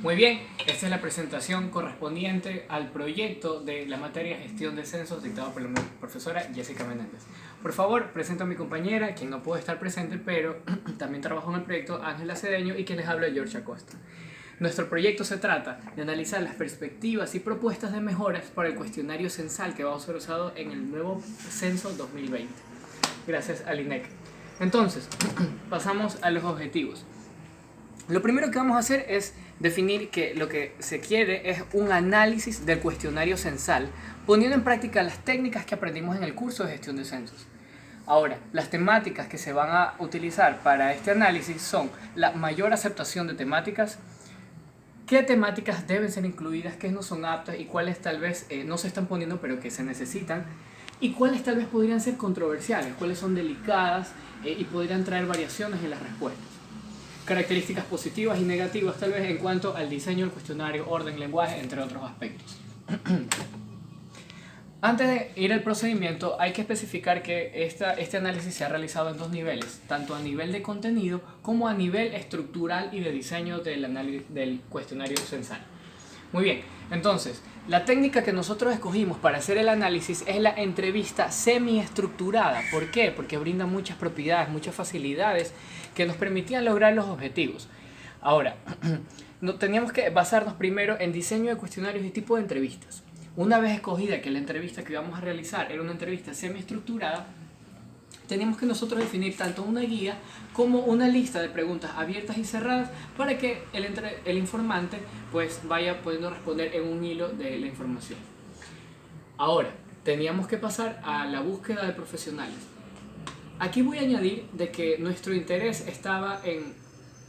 Muy bien, esta es la presentación correspondiente al proyecto de la materia Gestión de Censos dictado por la profesora Jessica Menéndez. Por favor, presento a mi compañera, quien no puede estar presente, pero también trabajó en el proyecto, Ángela Cedeño, y quien les habla, George Acosta. Nuestro proyecto se trata de analizar las perspectivas y propuestas de mejoras para el cuestionario censal que va a ser usado en el nuevo censo 2020. Gracias al INEC. Entonces, pasamos a los objetivos. Lo primero que vamos a hacer es definir que lo que se quiere es un análisis del cuestionario censal, poniendo en práctica las técnicas que aprendimos en el curso de gestión de censos. Ahora, las temáticas que se van a utilizar para este análisis son la mayor aceptación de temáticas, qué temáticas deben ser incluidas, qué no son aptas y cuáles tal vez no se están poniendo pero que se necesitan, y cuáles tal vez podrían ser controversiales, cuáles son delicadas y podrían traer variaciones en las respuestas. Características positivas y negativas tal vez en cuanto al diseño del cuestionario, orden, lenguaje, entre otros aspectos. Antes de ir al procedimiento, hay que especificar que este análisis se ha realizado en dos niveles, tanto a nivel de contenido como a nivel estructural y de diseño del cuestionario censal. Muy bien, entonces, la técnica que nosotros escogimos para hacer el análisis es la entrevista semiestructurada. ¿Por qué? Porque brinda muchas propiedades, muchas facilidades que nos permitían lograr los objetivos. Ahora, teníamos que basarnos primero en diseño de cuestionarios y tipo de entrevistas. Una vez escogida que la entrevista que íbamos a realizar era una entrevista semiestructurada, teníamos que nosotros definir tanto una guía como una lista de preguntas abiertas y cerradas para que el informante pues vaya pudiendo responder en un hilo de la información. Ahora, teníamos que pasar a la búsqueda de profesionales. Aquí voy a añadir de que nuestro interés estaba en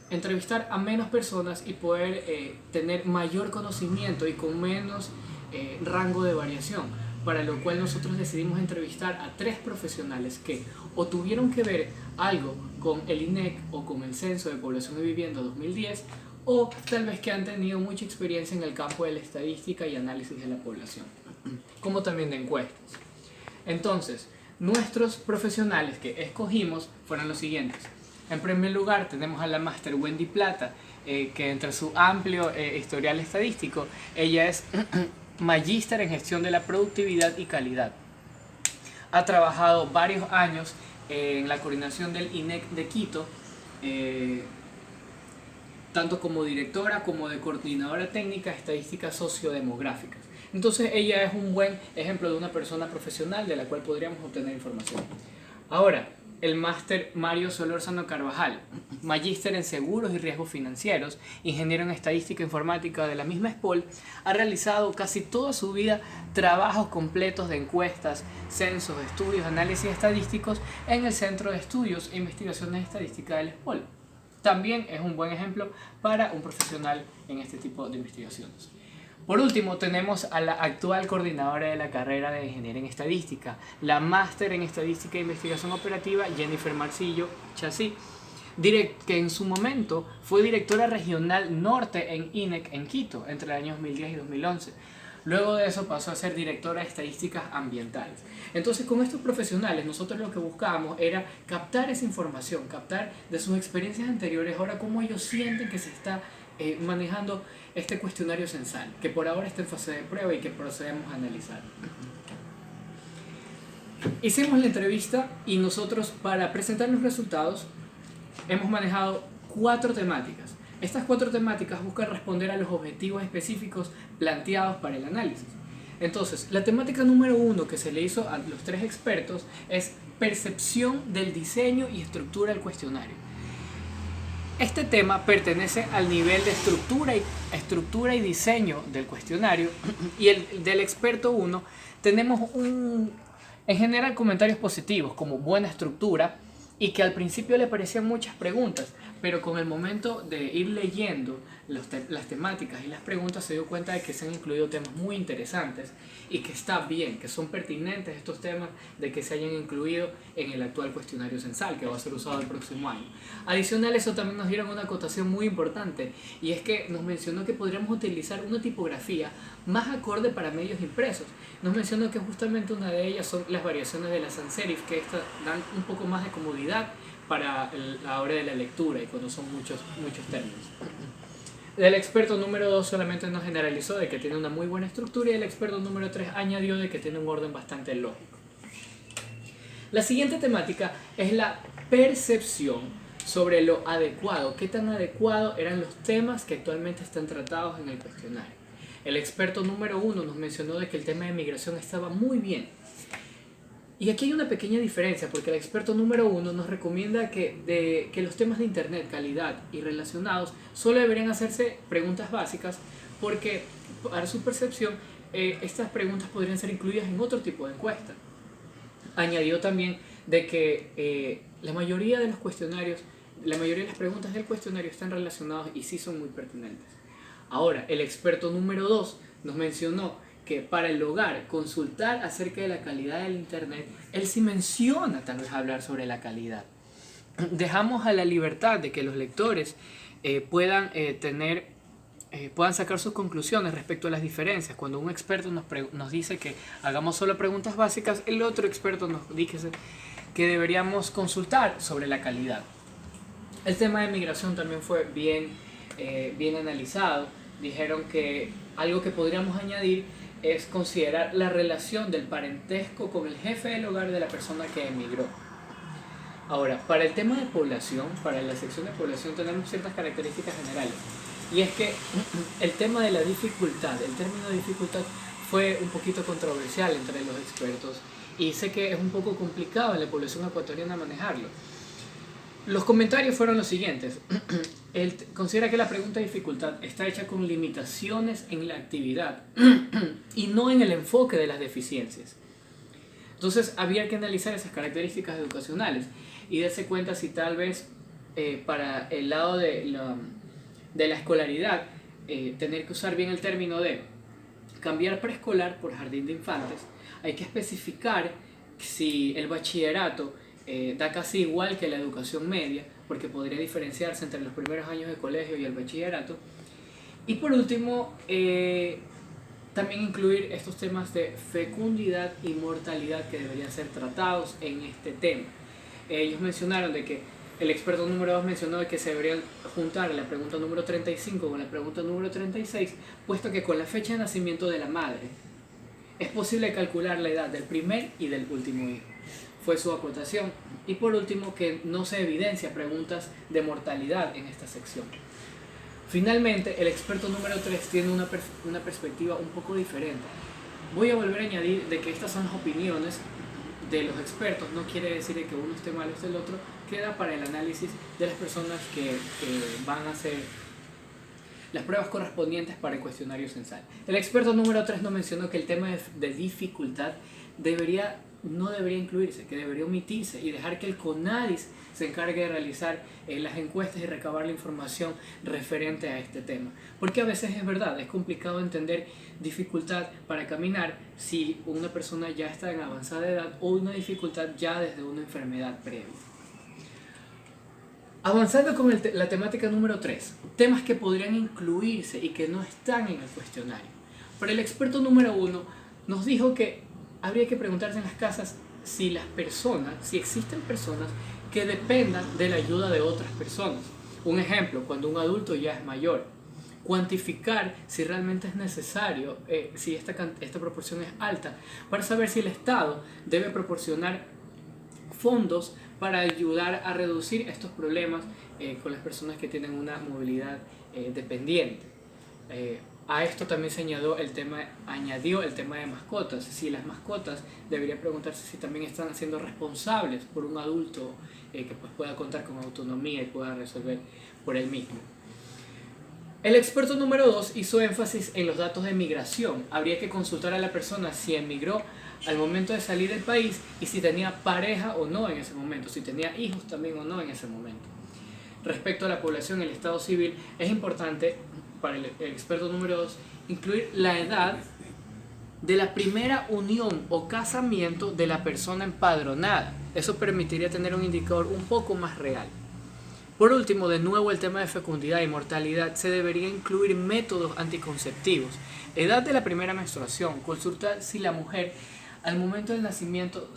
entrevistar a menos personas y poder tener mayor conocimiento y con menos rango de variación, para lo cual nosotros decidimos entrevistar a 3 profesionales que o tuvieron que ver algo con el INEC o con el Censo de Población y Vivienda 2010, o tal vez que han tenido mucha experiencia en el campo de la estadística y análisis de la población, como también de encuestas. Entonces, nuestros profesionales que escogimos fueron los siguientes. En primer lugar tenemos a la máster Wendy Plata, que entre su amplio historial estadístico, ella es magíster en gestión de la productividad y calidad. Ha trabajado varios años en la coordinación del INEC de Quito, tanto como directora como de coordinadora técnica de estadísticas sociodemográficas. Entonces ella es un buen ejemplo de una persona profesional de la cual podríamos obtener información. Ahora, el máster Mario Solórzano Carvajal, magíster en seguros y riesgos financieros, ingeniero en estadística informática de la misma ESPOL, ha realizado casi toda su vida trabajos completos de encuestas, censos, estudios, análisis estadísticos en el Centro de Estudios e Investigaciones Estadísticas del ESPOL. También es un buen ejemplo para un profesional en este tipo de investigaciones. Por último, tenemos a la actual coordinadora de la carrera de Ingeniería en Estadística, la máster en Estadística e Investigación Operativa, Jennifer Marcillo Chasí, que en su momento fue directora regional norte en INEC en Quito entre el año 2010 y 2011. Luego de eso pasó a ser directora de Estadísticas Ambientales. Entonces, con estos profesionales, nosotros lo que buscábamos era captar esa información, captar de sus experiencias anteriores, ahora cómo ellos sienten que se está manejando este cuestionario censal, que por ahora está en fase de prueba y que procedemos a analizar. Hicimos la entrevista y nosotros, para presentar los resultados, hemos manejado 4 temáticas. Estas 4 temáticas buscan responder a los objetivos específicos planteados para el análisis. Entonces, la temática número 1 que se le hizo a los 3 expertos es percepción del diseño y estructura del cuestionario. Este tema pertenece al nivel de estructura y diseño del cuestionario, y el del experto 1 tenemos en general comentarios positivos como buena estructura y que al principio le parecían muchas preguntas, pero con el momento de ir leyendo las temáticas y las preguntas se dio cuenta de que se han incluido temas muy interesantes y que está bien, que son pertinentes estos temas de que se hayan incluido en el actual cuestionario censal que va a ser usado el próximo año. Adicional, eso también nos dieron una acotación muy importante, y es que nos mencionó que podríamos utilizar una tipografía más acorde para medios impresos. Nos mencionó que justamente una de ellas son las variaciones de la sans serif, que estas dan un poco más de comodidad para la hora de la lectura y cuando son muchos términos. El experto número 2 solamente nos generalizó de que tiene una muy buena estructura y el experto número 3 añadió de que tiene un orden bastante lógico. La siguiente temática es la percepción sobre lo adecuado, qué tan adecuado eran los temas que actualmente están tratados en el cuestionario. El experto número 1 nos mencionó de que el tema de migración estaba muy bien. Y aquí hay una pequeña diferencia, porque el experto número 1 nos recomienda que los temas de internet, calidad y relacionados solo deberían hacerse preguntas básicas, porque para su percepción estas preguntas podrían ser incluidas en otro tipo de encuesta. Añadió también de que la mayoría de los cuestionarios, la mayoría de las preguntas del cuestionario están relacionadas y sí son muy pertinentes. Ahora, el experto número 2 nos mencionó que para el hogar consultar acerca de la calidad del internet, él sí menciona tal vez hablar sobre la calidad. Dejamos a la libertad de que los lectores puedan sacar sus conclusiones respecto a las diferencias. Cuando un experto nos dice que hagamos solo preguntas básicas, el otro experto nos dice que deberíamos consultar sobre la calidad. El tema de migración también fue bien analizado. Dijeron que algo que podríamos añadir es considerar la relación del parentesco con el jefe del hogar de la persona que emigró. Ahora, para el tema de población, para la sección de población tenemos ciertas características generales. Y es que el tema de la dificultad, el término dificultad fue un poquito controversial entre los expertos y sé que es un poco complicado en la población ecuatoriana manejarlo. Los comentarios fueron los siguientes. Él considera que la pregunta de dificultad está hecha con limitaciones en la actividad y no en el enfoque de las deficiencias. Entonces había que analizar esas características educacionales y darse cuenta si tal vez para el lado de la escolaridad tener que usar bien el término de cambiar preescolar por jardín de infantes. Hay que especificar si el bachillerato da casi igual que la educación media, porque podría diferenciarse entre los primeros años de colegio y el bachillerato. Y por último, también incluir estos temas de fecundidad y mortalidad que deberían ser tratados en este tema. Ellos mencionaron de que el experto número 2 mencionó de que se deberían juntar la pregunta número 35 con la pregunta número 36, puesto que con la fecha de nacimiento de la madre es posible calcular la edad del primer y del último hijo. Fue su acotación. Y por último, que no se evidencia preguntas de mortalidad en esta sección. Finalmente, el experto número 3 tiene una perspectiva un poco diferente. Voy a volver a añadir de que estas son las opiniones de los expertos, no quiere decir que uno esté mal o esté el otro, queda para el análisis de las personas que van a hacer las pruebas correspondientes para el cuestionario censal. El experto número 3 nos mencionó que el tema de dificultad no debería incluirse, que debería omitirse y dejar que el CONADIS se encargue de realizar las encuestas y recabar la información referente a este tema. Porque a veces es verdad, es complicado entender dificultad para caminar si una persona ya está en avanzada edad o una dificultad ya desde una enfermedad previa. Avanzando con la temática número 3, temas que podrían incluirse y que no están en el cuestionario. Pero el experto número 1 nos dijo que habría que preguntarse en las casas si existen personas que dependan de la ayuda de otras personas. Un ejemplo, cuando un adulto ya es mayor, cuantificar si realmente es necesario, si esta proporción es alta, para saber si el Estado debe proporcionar fondos para ayudar a reducir estos problemas con las personas que tienen una movilidad dependiente. A esto también se añadió el tema de mascotas. Si las mascotas debería preguntarse si también están siendo responsables por un adulto que pues pueda contar con autonomía y pueda resolver por él mismo. El experto número 2 hizo énfasis en los datos de migración. Habría que consultar a la persona si emigró al momento de salir del país y si tenía pareja o no en ese momento, si tenía hijos también o no en ese momento. Respecto a la población, el estado civil, es importante para el experto número 2 incluir la edad de la primera unión o casamiento de la persona empadronada. Eso permitiría tener un indicador un poco más real. Por último, de nuevo el tema de fecundidad y mortalidad, se debería incluir métodos anticonceptivos. Edad de la primera menstruación, consultar si la mujer al momento del nacimiento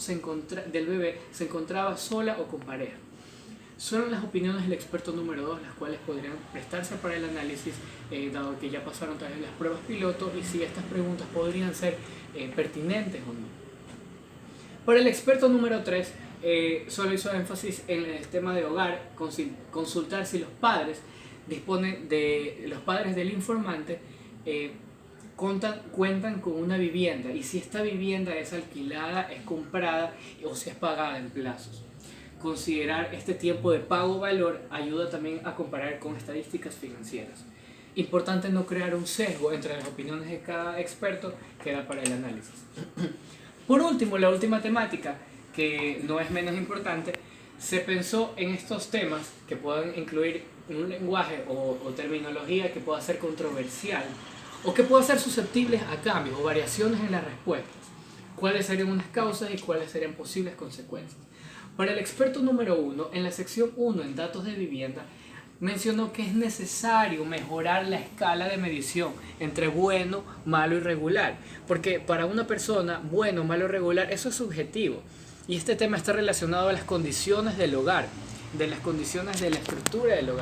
del bebé se encontraba sola o con pareja. Son las opiniones del experto número 2 las cuales podrían prestarse para el análisis, dado que ya pasaron tras las pruebas piloto y si estas preguntas podrían ser pertinentes o no. Para el experto número 3, solo hizo énfasis en el tema de hogar, consultar si los padres del informante cuentan con una vivienda y si esta vivienda es alquilada, es comprada o si es pagada en plazos. Considerar este tiempo de pago-valor ayuda también a comparar con estadísticas financieras. Importante no crear un sesgo entre las opiniones de cada experto que da para el análisis. Por último, la última temática, que no es menos importante, se pensó en estos temas que puedan incluir un lenguaje o terminología que pueda ser controversial o que pueda ser susceptible a cambios o variaciones en las respuestas. ¿Cuáles serían unas causas y cuáles serían posibles consecuencias? Para el experto número 1, en la sección 1 en datos de vivienda, mencionó que es necesario mejorar la escala de medición entre bueno, malo y regular, porque para una persona, bueno, malo y regular, eso es subjetivo. Y este tema está relacionado a las condiciones del hogar, de las condiciones de la estructura del hogar.